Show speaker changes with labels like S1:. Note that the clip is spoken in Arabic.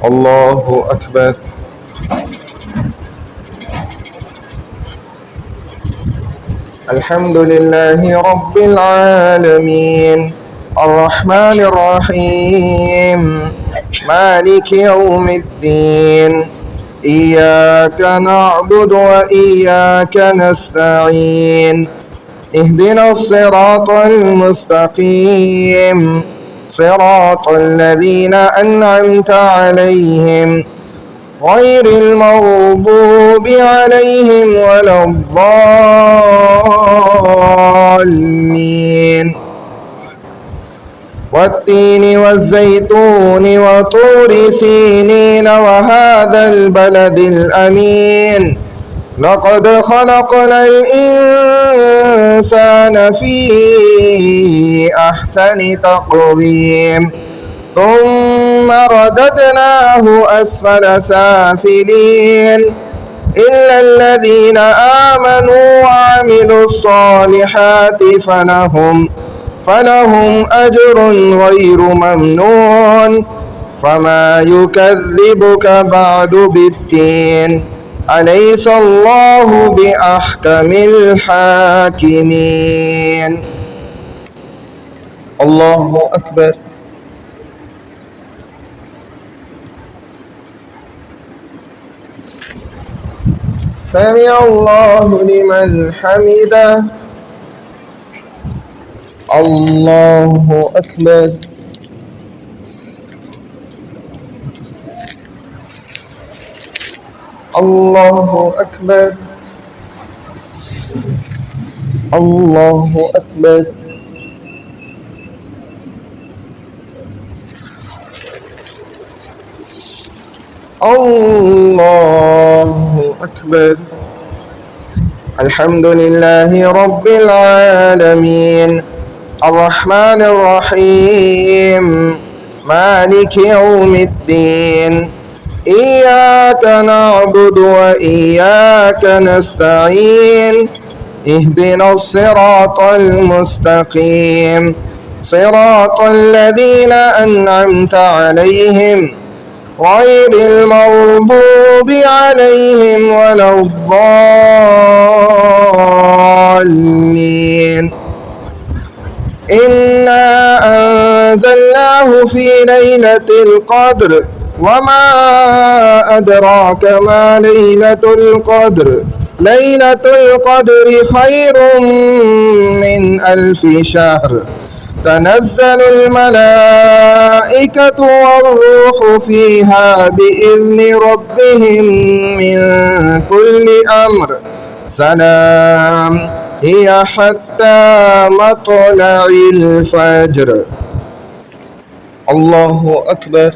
S1: الله أكبر. الحمد لله رب العالمين الرحمن الرحيم مالك يوم الدين إياك نعبد وإياك نستعين اهدنا الصراط المستقيم صراط الذين أنعمت عليهم غير المغضوب عليهم ولا الضالين والتين والزيتون وطور سينين وهذا البلد الأمين لقد خلقنا الإنسان في أحسن تقويم ثم رددناه أسفل سافلين إلا الذين آمنوا وعملوا الصالحات فلهم أجر غير ممنون فما يكذبك بعد بالدين أليس الله بأحكم الحاكمين. الله أكبر. سمع الله لمن حمده. الله أكبر. الله أكبر. الله أكبر. الله أكبر. الحمد لله رب العالمين الرحمن الرحيم مالك يوم الدين إياك نعبد وإياك نستعين اهدنا الصراط المستقيم صراط الذين أنعمت عليهم غير المغضوب عليهم ولا الضالين. إنا أنزلناه في ليلة القدر وما أدراك ما ليلة القدر ليلة القدر خير من 1000 شهر تنزل الملائكة والروح فيها بإذن ربهم من كل أمر سلام هي حتى مطلع الفجر. الله أكبر.